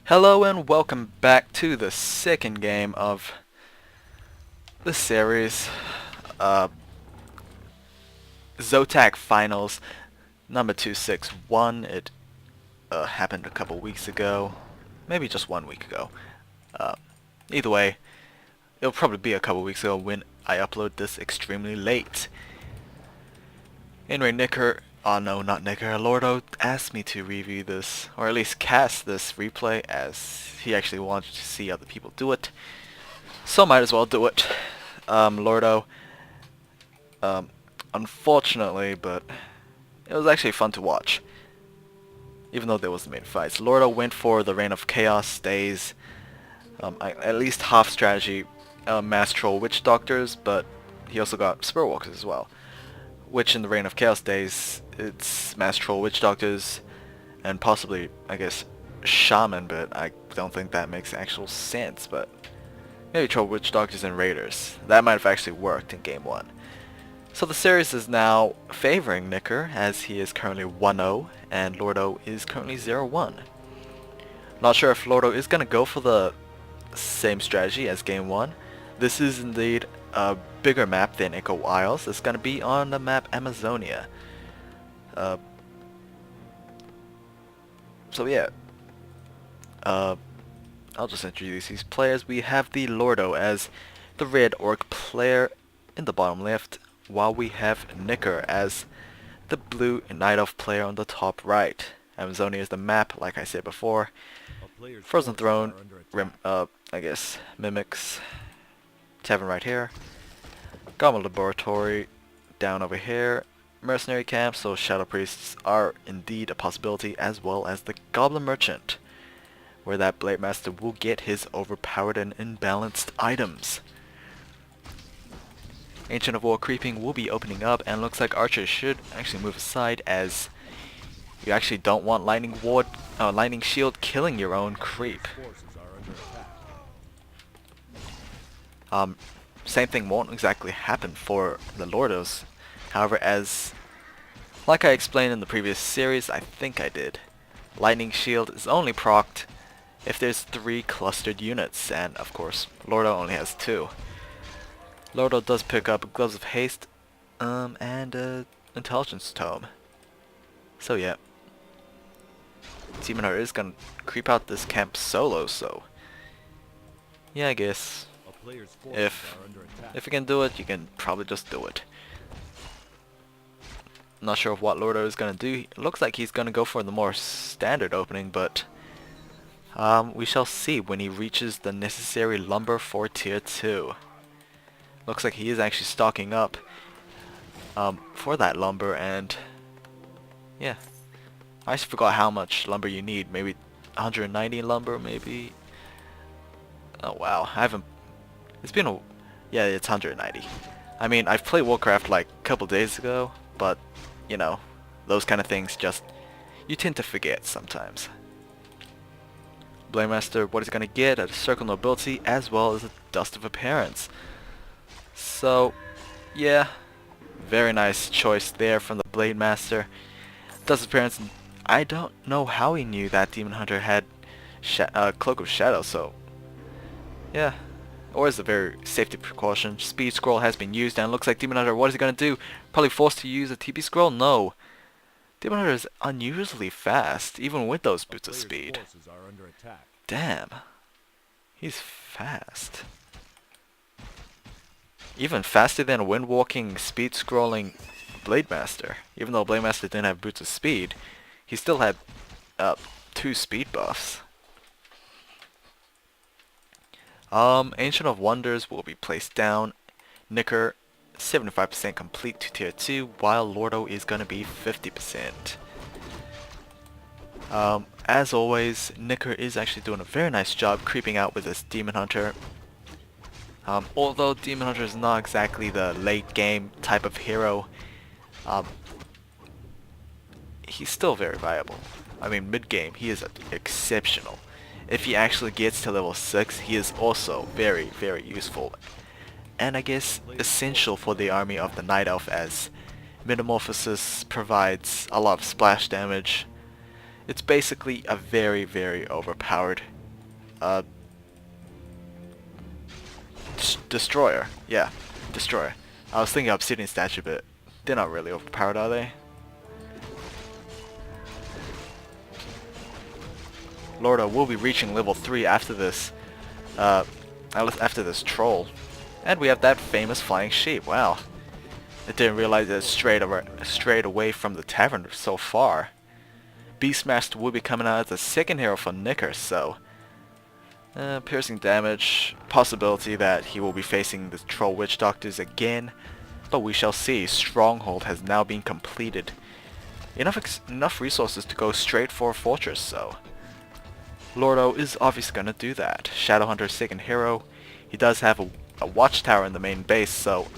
Hello and welcome back to the second game of the series, ZOTAC Finals number 261. It happened a couple weeks ago, maybe just 1 week ago. Uh, Either way, it'll probably be a couple weeks ago when I upload this extremely late. Anyway, TheLordo asked me to review this, or at least cast this replay, as he actually wanted to see other people do it. So might as well do it. Lordo, unfortunately, but it was actually fun to watch, even though there was the main fights. Lordo went for the Reign of Chaos days, at least half strategy, Mass Troll Witch Doctors, but he also got Spur Walkers as well. Which in the Reign of Chaos days, it's Mass Troll Witch Doctors, and possibly, I guess, Shaman, but I don't think that makes actual sense, but maybe Troll Witch Doctors and Raiders. That might have actually worked in Game 1. So the series is now favoring Nicker, as he is currently 1-0, and Lordo is currently 0-1. Not sure if Lordo is going to go for the same strategy as Game 1. This is indeed a bigger map than Echo Isles. It's going to be on the map Amazonia. So yeah. I'll just introduce these players. We have TheLordo as the red orc player in the bottom left, while we have Nicker as the blue Night Elf player on the top right. Amazonia is the map, like I said before. Frozen Throne, I guess, Mimics, Tavern right here. Goblin Laboratory down over here. Mercenary Camp, so Shadow Priests are indeed a possibility, as well as the Goblin Merchant, where that Blade Master will get his overpowered and imbalanced items. Ancient of War creeping will be opening up, and looks like archers should actually move aside, as you actually don't want lightning shield killing your own creep. Same thing won't exactly happen for the Lordos. However, as like I explained in the previous series, I think I did, lightning shield is only procced if there's 3 clustered units, and of course Lordo only has 2. Lordo does pick up Gloves of Haste and Intelligence Tome. So yeah, Demon Hunter is gonna creep out this camp solo, so yeah, I guess if you can do it, you can probably just do it. Not sure of what Lordo is gonna do. It looks like he's gonna go for the more standard opening, but we shall see when he reaches the necessary lumber for tier 2. Looks like he is actually stocking up for that lumber, and yeah, I just forgot how much lumber you need. Maybe 190 lumber, maybe. Oh wow, I haven't. It's been a. Yeah, it's 190. I mean, I've played Warcraft like a couple days ago, but you know, those kind of things just you tend to forget sometimes. Blade Master, what he's gonna get? A Circle Nobility, as well as a Dust of Appearance. So, yeah, very nice choice there from the Blade Master. Dust of Appearance. I don't know how he knew that Demon Hunter had Cloak of Shadow, so yeah. Or as a very safety precaution. Speed Scroll has been used, and it looks like Demon Hunter, what is he going to do? Probably forced to use a TP Scroll? No. Demon Hunter is unusually fast, even with those boots of speed. Damn. He's fast. Even faster than a Windwalking, Speed Scrolling Blade Master. Even though Blade Master didn't have boots of speed, he still had 2 speed buffs. Ancient of Wonders will be placed down. Nicker 75% complete to tier 2, while Lordo is gonna be 50%. As always, Nicker is actually doing a very nice job creeping out with this Demon Hunter. Although Demon Hunter is not exactly the late game type of hero, he's still very viable. I mean, mid game he is exceptional. If he actually gets to level 6, he is also very, very useful. And I guess essential for the army of the Night Elf, as Metamorphosis provides a lot of splash damage. It's basically a very, very overpowered Destroyer. Yeah, Destroyer. I was thinking Obsidian Statue, but they're not really overpowered, are they? Lordo will be reaching level 3 after this, after this troll. And we have that famous flying sheep. Wow. I didn't realize it strayed away from the tavern so far. Beastmaster will be coming out as the second hero for Nicker, so piercing damage, possibility that he will be facing the troll witch doctors again, but we shall see. Stronghold has now been completed. Enough resources to go straight for Fortress, so Lordo is obviously gonna do that. Shadowhunter's second hero. He does have a watchtower in the main base, so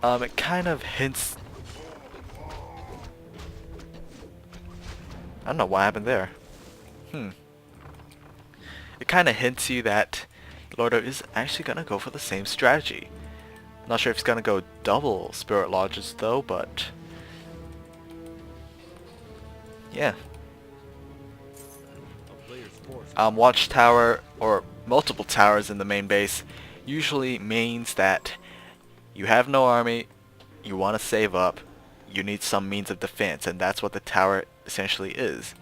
it kind of hints. I don't know what happened there. It kind of hints you that Lordo is actually gonna go for the same strategy. Not sure if he's gonna go double Spirit Lodges though, but yeah. Watchtower or multiple towers in the main base usually means that you have no army, you want to save up, you need some means of defense, and that's what the tower essentially is.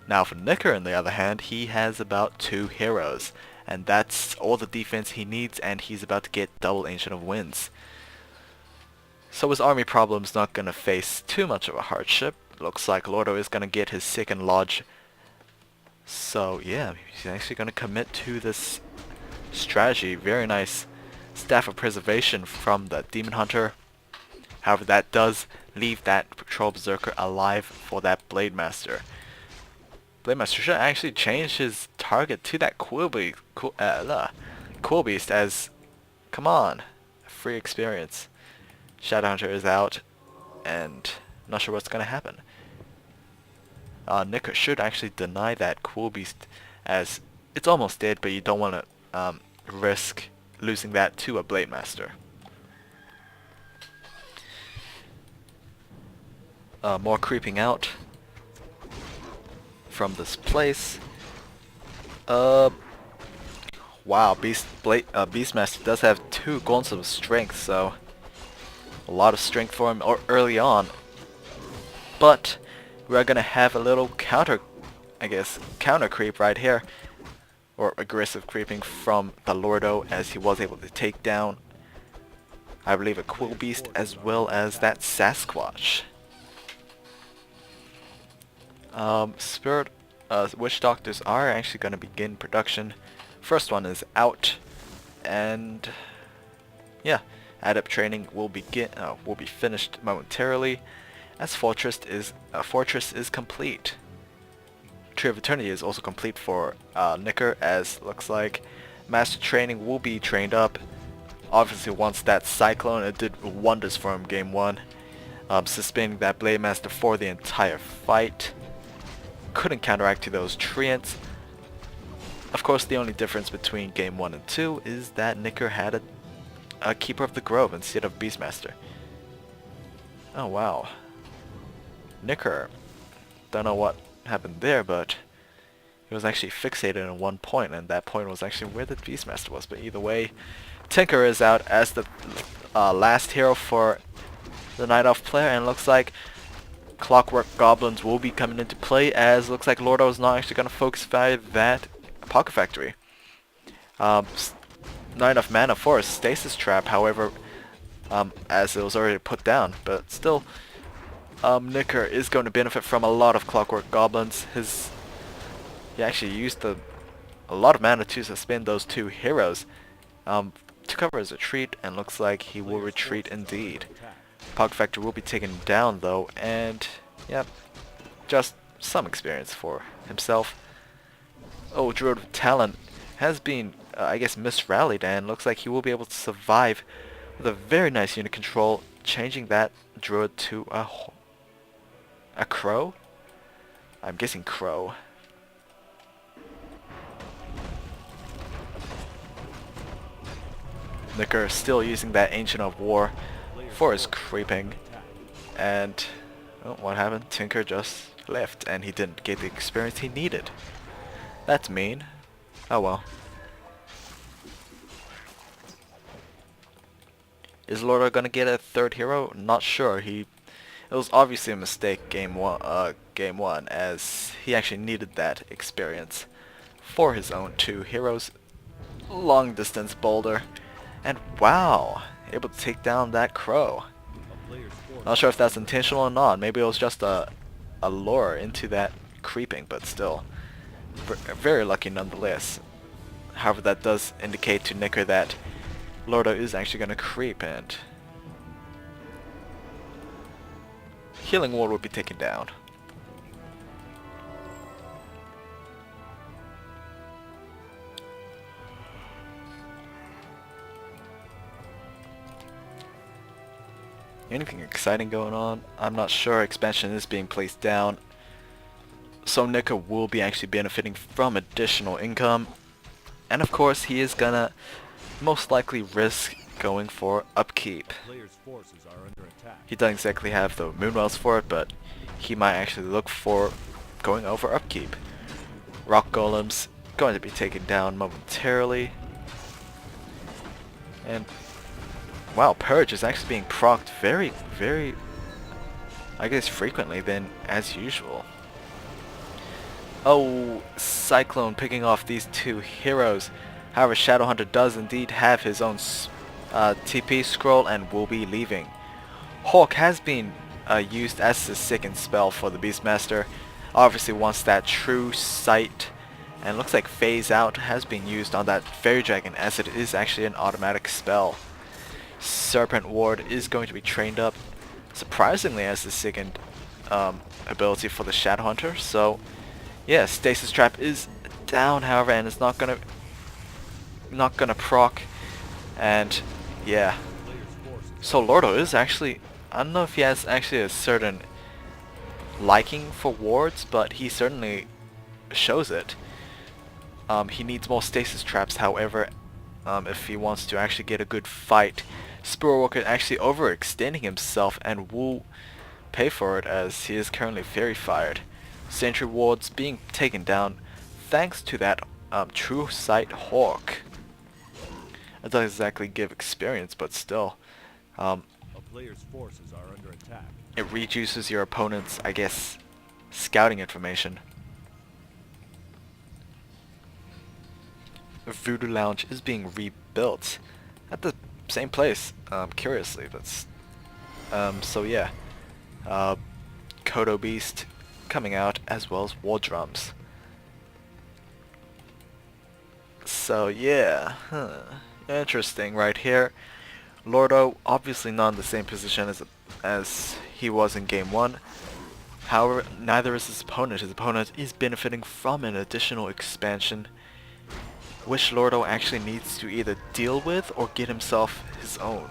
Now for Nicker on the other hand, he has about 2 heroes, and that's all the defense he needs, and he's about to get double Ancient of Winds. So his army problem's not going to face too much of a hardship. Looks like Lordo is going to get his second lodge. So yeah, he's actually going to commit to this strategy. Very nice Staff of Preservation from the Demon Hunter. However, that does leave that Patrol Berserker alive for that Blade Master. Blade Master should actually change his target to that Quill Beast as, come on, free experience. Shadowhunter is out, and not sure what's going to happen. Nicker should actually deny that Quill Beast as it's almost dead, but you don't want to risk losing that to a Blade Master. More creeping out from this place. Wow, Beastmaster does have 2 gauntlets of strength, so a lot of strength for him early on. But we're gonna have a little counter creep right here, or aggressive creeping from TheLordo, as he was able to take down, I believe, a Quill Beast as well as that Sasquatch. Spirit Witch Doctors are actually going to begin production. First one is out, and yeah, Adept training will be finished momentarily, as Fortress is complete. Tree of Eternity is also complete for Nicker, as looks like Master Training will be trained up. Obviously, once that Cyclone, it did wonders for him game 1, suspending that Blade Master for the entire fight. Couldn't counteract to those treants. Of course, the only difference between game 1 and 2 is that Nicker had a Keeper of the Grove instead of Beastmaster. Oh wow. Nicker, don't know what happened there, but he was actually fixated on one point, and that point was actually where the Beastmaster was. But either way, Tinker is out as the last hero for the Night Elf player, and looks like Clockwork Goblins will be coming into play, as looks like Lordo is not actually going to focus by that Pocket Factory. Not enough mana for a Stasis Trap, however, as it was already put down, but still, Nicker is going to benefit from a lot of Clockwork Goblins. He actually used a lot of mana to suspend those 2 heroes to cover his retreat, and looks like he will retreat indeed. Pocket Factory will be taken down though, and yep, just some experience for himself. Oh, Druid of Talon has been, I guess, misrallied, and looks like he will be able to survive with a very nice unit control, changing that Druid to a Crow? I'm guessing Crow. Nicker still using that Ancient of War for his creeping, and oh, what happened? Tinker just left, and he didn't get the experience he needed. That's mean. Oh well. Is Lordo gonna get a third hero? Not sure. It was obviously a mistake game one, as he actually needed that experience for his own 2 heroes. Long distance boulder, and wow, able to take down that crow. Not sure if that's intentional or not. Maybe it was just a lure into that creeping, but still, very lucky nonetheless. However, that does indicate to Nicker that Lordo is actually going to creep, and healing ward will be taken down. Anything exciting going on? I'm not sure. Expansion is being placed down, so Nicker will be actually benefiting from additional income, and of course he is gonna most likely risk going for upkeep. He doesn't exactly have the Moonwells for it, but he might actually look for going over upkeep. Rock Golems going to be taken down momentarily. And wow, Purge is actually being procced very, I guess, frequently than as usual. Oh, Cyclone picking off these 2 heroes. However, Shadowhunter does indeed have his own TP scroll and will be leaving. Hawk has been used as the second spell for the Beastmaster. Obviously wants that true sight, and looks like Phase Out has been used on that Fairy Dragon, as it is actually an automatic spell. Serpent Ward is going to be trained up, surprisingly, as the second ability for the Shadowhunter. So yeah, Stasis Trap is down, however, and it's not gonna proc, and yeah. So Lordo is actually, I don't know if he has actually a certain liking for wards, but he certainly shows it. He needs more Stasis Traps, however, if he wants to actually get a good fight. Spore Walker actually overextending himself and will pay for it, as he is currently very fired. Sentry wards being taken down thanks to that True Sight Hawk. It doesn't exactly give experience, but still. A player's forces are under attack. It reduces your opponent's, I guess, scouting information. Voodoo Lounge is being rebuilt at the same place, curiously. That's so yeah. Kodo Beast coming out, as well as War Drums. So yeah, interesting right here. Lordo obviously not in the same position as he was in game 1. However, neither is his opponent. His opponent is benefiting from an additional expansion, which Lordo actually needs to either deal with or get himself his own.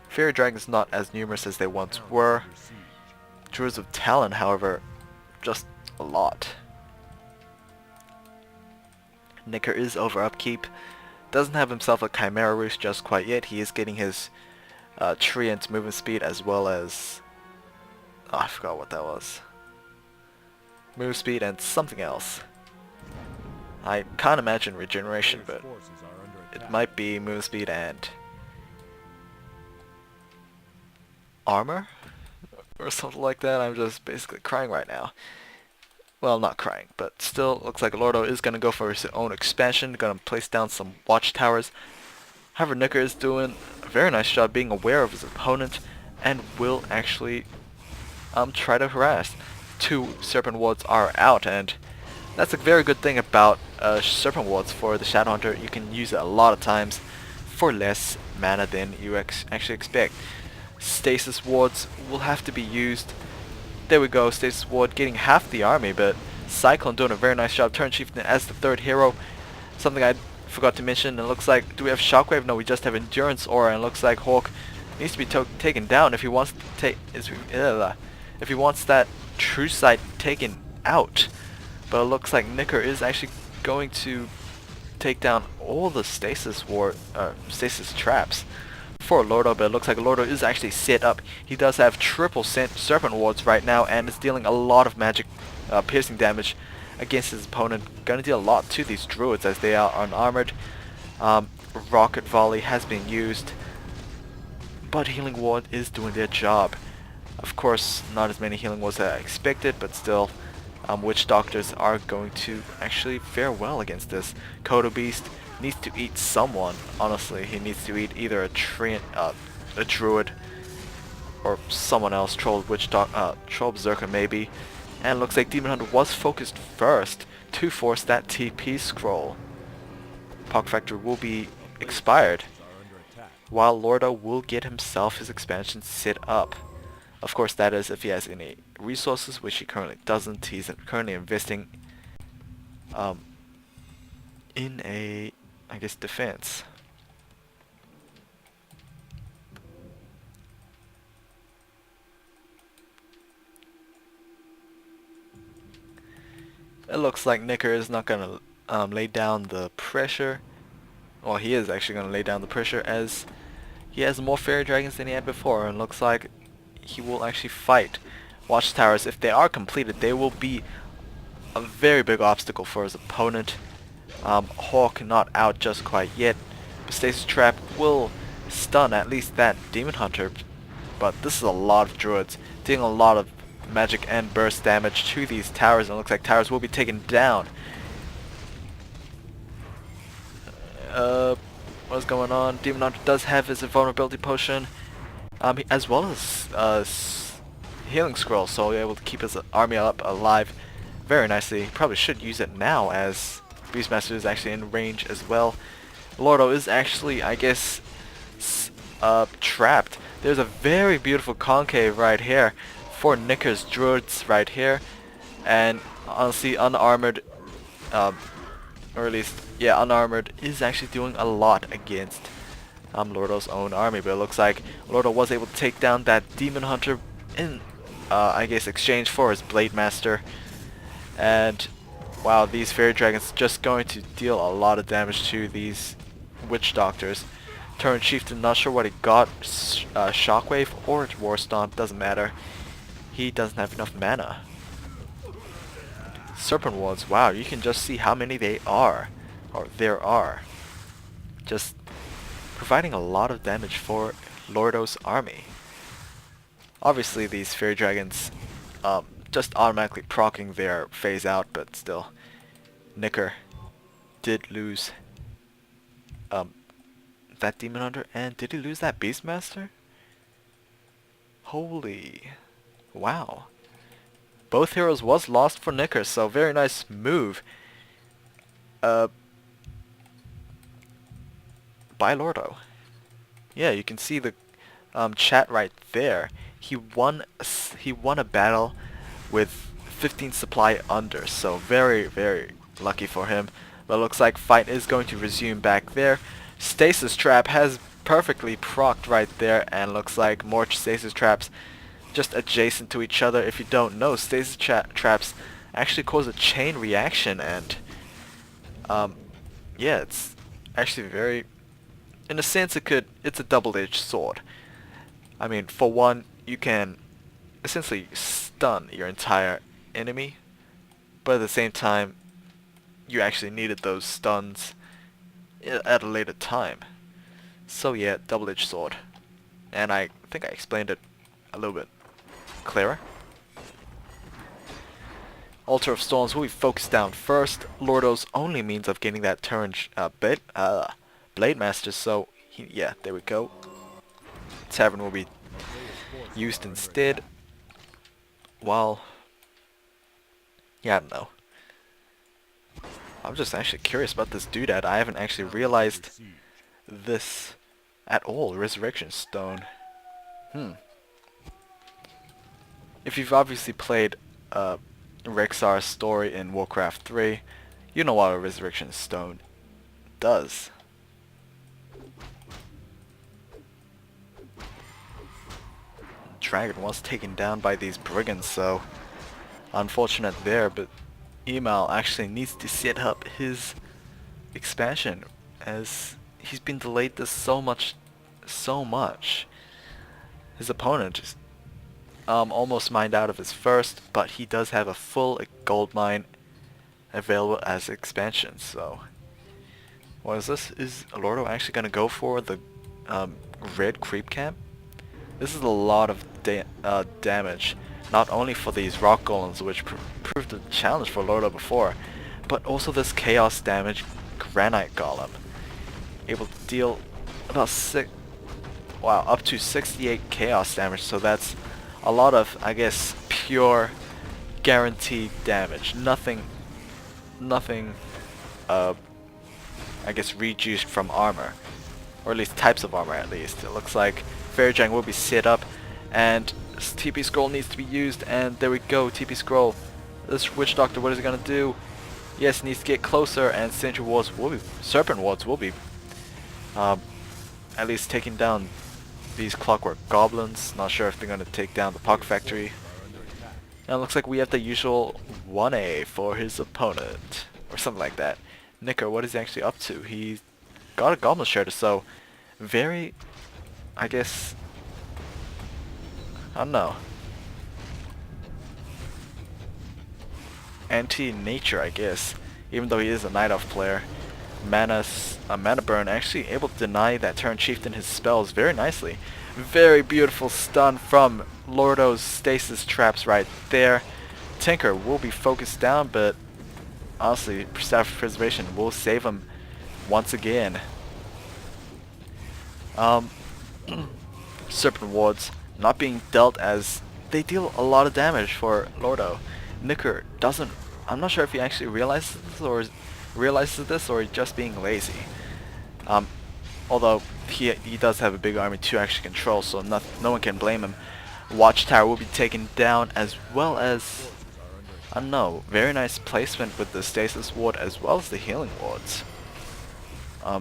Fairy Dragons not as numerous as they once were. Druids of Talon, however, just a lot. Nicker is over upkeep. Doesn't have himself a Chimera Roost just quite yet. He is getting his Treant movement speed, as well as... oh, I forgot what that was. Move speed and something else. I can't imagine regeneration, but it might be move speed and armor or something like that. I'm just basically crying right now. Well, not crying, but still looks like Lordo is going to go for his own expansion, going to place down some watchtowers. However, Nicker is doing a very nice job being aware of his opponent and will actually try to harass. 2 Serpent Wards are out, and that's a very good thing about Serpent Wards for the Shadowhunter. You can use it a lot of times for less mana than you actually expect. Stasis Wards will have to be used. There we go, Stasis Ward getting half the army, but Cyclone doing a very nice job. Turn Chieftain as the 3rd hero. Something I forgot to mention, it looks like, do we have Shockwave? No, we just have Endurance Aura, and it looks like Hawk needs to be taken down if he wants to if he wants that True Sight taken out. But it looks like Nicker is actually going to take down all the stasis traps for Lordo, but it looks like Lordo is actually set up. He does have triple Serpent Wards right now and is dealing a lot of magic piercing damage against his opponent. Gonna deal a lot to these druids as they are unarmored. Rocket Volley has been used, but Healing Ward is doing their job. Of course, not as many Healing Wards as I expected, but still, Witch Doctors are going to actually fare well against this. Kodo Beast needs to eat someone. Honestly, he needs to eat either a Druid or someone else. Troll Berserker maybe. And looks like Demon Hunter was focused first to force that TP scroll. Pock Factory will be expired, while Lordo will get himself his expansion set up. Of course, that is if he has any resources, which he currently doesn't. He's currently investing in a, I guess, defense. It looks like Nicker is not going to lay down the pressure. Well, he is actually going to lay down the pressure as he has more Fairy Dragons than he had before, and looks like he will actually fight. Watchtowers, if they are completed, they will be a very big obstacle for his opponent. Hawk not out just quite yet, but Stasis Trap will stun at least that Demon Hunter, but this is a lot of druids, dealing a lot of magic and burst damage to these towers, and it looks like towers will be taken down. What's going on? Demon Hunter does have his invulnerability potion, as well as healing scroll, so he'll be able to keep his army up alive very nicely. Probably should use it now as Beastmaster is actually in range as well. Lordo is actually, I guess, trapped. There's a very beautiful concave right here for Nicker's druids right here, and honestly, unarmored, or at least, yeah, unarmored is actually doing a lot against Lordo's own army, but it looks like Lordo was able to take down that Demon Hunter in, I guess, exchange for his Blade Master. And wow, these Fairy Dragons just going to deal a lot of damage to these Witch Doctors. Turn Chieftain, not sure what he got, Shockwave or War Stomp, doesn't matter. He doesn't have enough mana. Serpent Wards, wow, you can just see how many there are. Just providing a lot of damage for Lordo's army. Obviously these Fairy Dragons just automatically proccing their phase out, but still, Nicker did lose that Demon Hunter, and did he lose that Beastmaster? Holy, wow. Both heroes was lost for Nicker, so very nice move by Lordo. Yeah, you can see the chat right there. He won a battle with 15 supply under, so very, very lucky for him. But it looks like fight is going to resume back there. Stasis Trap has perfectly procced right there, and looks like more Stasis Traps just adjacent to each other. If you don't know, Stasis Traps actually cause a chain reaction, and yeah, it's actually very, in a sense, it's a double-edged sword. I mean, for one, you can essentially stun your entire enemy, but at the same time, you actually needed those stuns at a later time. So yeah, double-edged sword. And I think I explained it a little bit clearer. Altar of Storms will be focused down first. Lordo's only means of getting that turn Blade Master, so yeah, there we go. Tavern will be used instead. While, yeah, I don't know. I'm just actually curious about this doodad. I haven't actually realized this at all. Resurrection Stone. If you've obviously played Rexar's story in Warcraft 3, you know what a Resurrection Stone does. Dragon was taken down by these brigands, so unfortunate there, but Email actually needs to set up his expansion as he's been delayed this so much so much. His opponent just almost mined out of his first, but he does have a full gold mine available as expansion. So what is this? Is Lordo actually gonna go for the red creep camp? This is a lot of damage, not only for these rock golems, which proved a challenge for Lordo before, but also this chaos damage granite golem, able to deal about up to 68 chaos damage. So that's a lot of, I guess, pure guaranteed damage. Nothing, I guess, reduced from armor, or at least types of armor. At least it looks like Fairy Giant will be set up, and TP scroll needs to be used. And there we go, TP scroll. This Witch Doctor, what is he gonna do? Yes, he needs to get closer, and Serpent Wards will be at least taking down these Clockwork Goblins. Not sure if they're gonna take down the Pock Factory. And it looks like we have the usual 1A for his opponent, or something like that. Nicker, what is he actually up to? He's got a Goblin Shredder, so very, I guess, I don't know, anti-nature, I guess, even though he is a Night Elf player. Mana burn, actually able to deny that Turn Chieftain his spells very nicely. Very beautiful stun from Lordo's stasis traps right there. Tinker will be focused down, but honestly, Staff of Preservation will save him once again. Serpent Wards not being dealt, as they deal a lot of damage for Lordo. Nicker doesn't, I'm not sure if he actually realizes this or just being lazy. Although he does have a big army to actually control, so no one can blame him. Watchtower will be taken down, as well as, I don't know, very nice placement with the Stasis Ward as well as the Healing Wards.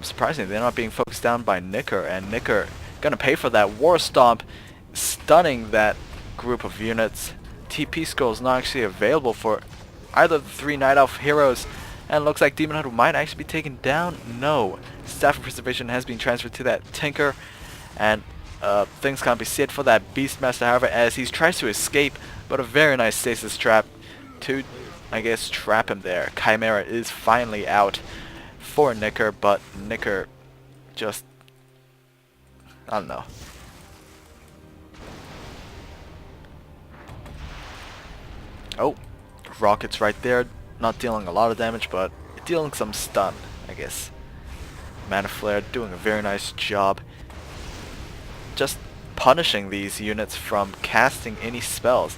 Surprisingly, they're not being focused down by Nicker, and Nicker gonna pay for that War Stomp, stunning that group of units. TP Skull is not actually available for either of the 3 Night Elf heroes, and it looks like Demon Hunter might actually be taken down. No, Staff of Preservation has been transferred to that Tinker, and things can't be said for that Beastmaster, however, as he tries to escape, but a very nice stasis trap to, I guess, trap him there. Chimera is finally out for Nicker, but Nicker just, I don't know. Oh, rockets right there, not dealing a lot of damage, but dealing some stun, I guess. Mana Flare doing a very nice job just punishing these units from casting any spells.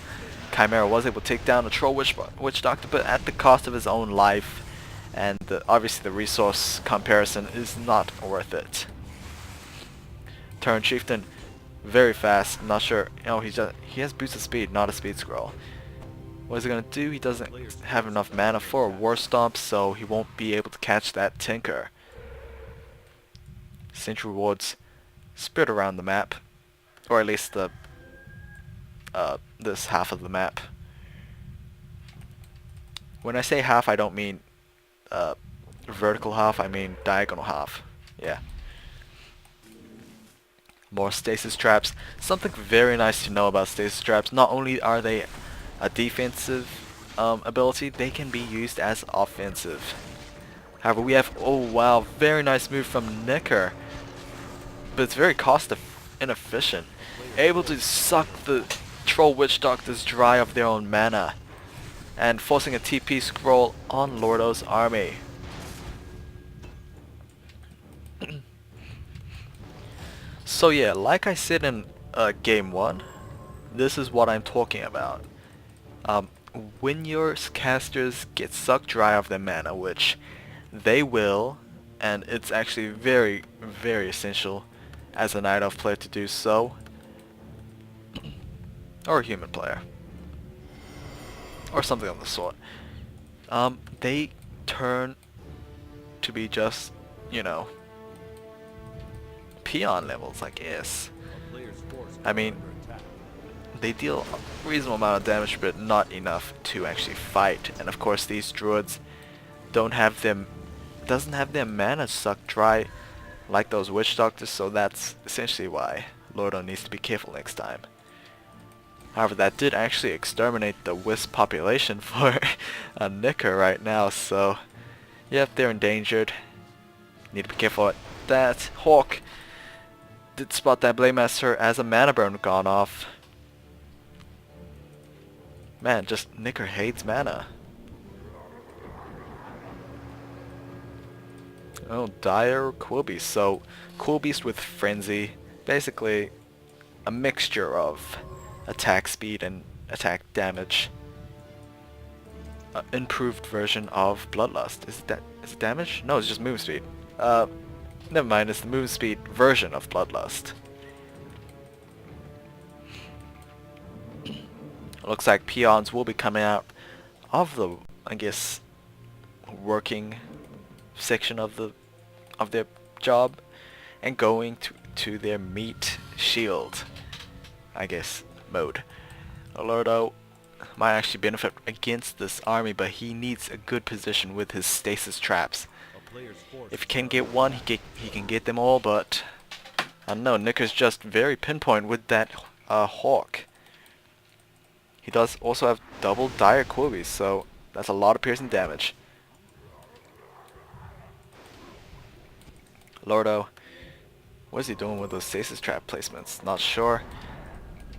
Chimera was able to take down a Troll Witch Doctor, but at the cost of his own life, and obviously the resource comparison is not worth it. Turn Chieftain, very fast, not sure, he has boost of speed, not a speed scroll. What is he gonna do? He doesn't have enough mana for a War Stomp, so he won't be able to catch that Tinker. Sentry Wards spread around the map, or at least the this half of the map. When I say half, I don't mean vertical half, I mean diagonal half. Yeah. More stasis traps. Something very nice to know about stasis traps: not only are they a defensive ability, they can be used as offensive. However, we have, oh wow, very nice move from Nicker, but it's very cost inefficient. Able to suck the Troll Witch Doctors dry of their own mana, and forcing a TP scroll on Lordo's army. So yeah, like I said in game 1, this is what I'm talking about. When your casters get sucked dry of their mana, which they will, and it's actually very, very essential as a Night Elf player to do so, or a human player, or something of the sort, they turn to be just, peon levels, I guess. I mean, they deal a reasonable amount of damage, but not enough to actually fight. And of course, these druids doesn't have their mana sucked dry like those witch doctors, so that's essentially why Lordo needs to be careful next time. However, that did actually exterminate the wisp population for a Nicker right now, so yep, they're endangered. Need to be careful at that. Hawk did spot that Blade Master as a mana burn gone off. Man, just Nicker hates mana. Oh, Dire Quillbeast. So, Quillbeast with Frenzy. Basically, a mixture of attack speed and attack damage. Improved version of Bloodlust. Is it damage? No, it's just move speed. Never mind, it's the move speed version of Bloodlust. Looks like peons will be coming out of the, I guess, working section of their job and going to their meat shield, I guess, mode. Lordo might actually benefit against this army, but he needs a good position with his stasis traps. If he can get one, he can get them all, but I don't know, Nicker's just very pinpoint with that Hawk. He does also have double Dire Quillbeast, so that's a lot of piercing damage. Lordo, what is he doing with those stasis trap placements? Not sure.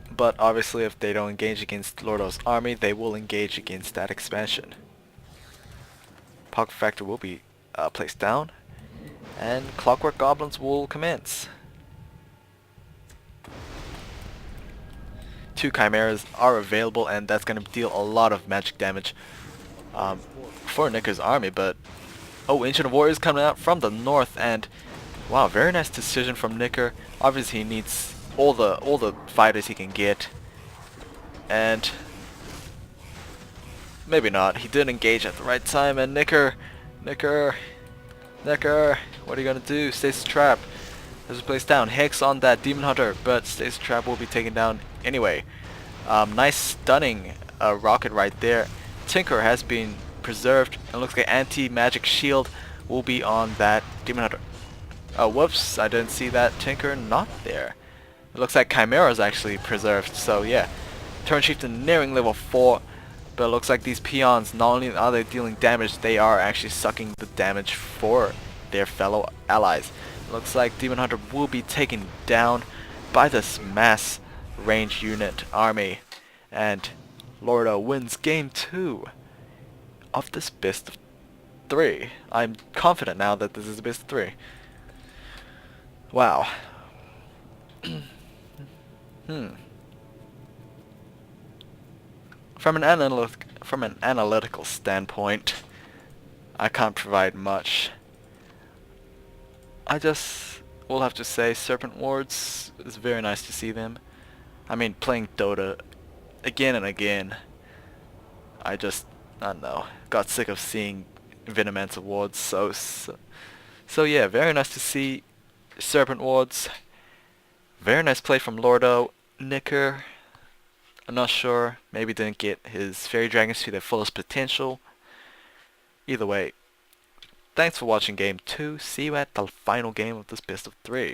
But obviously if they don't engage against Lordo's army, they will engage against that expansion. Pocket Factor will be placed down, and Clockwork Goblins will commence. 2 Chimeras are available, and that's going to deal a lot of magic damage for Nicker's army, but oh, Ancient of Warriors coming out from the north, and wow, very nice decision from Nicker. Obviously he needs all the fighters he can get, and maybe not. He did engage at the right time, and Nicker, what are you gonna do? Stasis Trap has been placed down. Hex on that Demon Hunter, but Stasis Trap will be taken down anyway. Nice stunning rocket right there. Tinker has been preserved, and looks like anti-magic shield will be on that Demon Hunter. Oh, whoops, I didn't see that Tinker not there. It looks like Chimera is actually preserved, so yeah. Turn Chieftain nearing level 4, but it looks like these peons, not only are they dealing damage, they are actually sucking the damage for their fellow allies. It looks like Demon Hunter will be taken down by this mass range unit army, and Lordo wins game 2 of this best of 3. I'm confident now that this is the best of 3. Wow. From an analytical standpoint, I can't provide much. I just will have to say Serpent Wards is very nice to see them. I mean, playing Dota again and again, I don't know, got sick of seeing Venomancer Wards, so yeah, very nice to see Serpent Wards. Very nice play from Lordo. Nicker, I'm not sure, maybe didn't get his Fairy Dragons to their fullest potential. Either way, thanks for watching game 2. See you at the final game of this best of 3.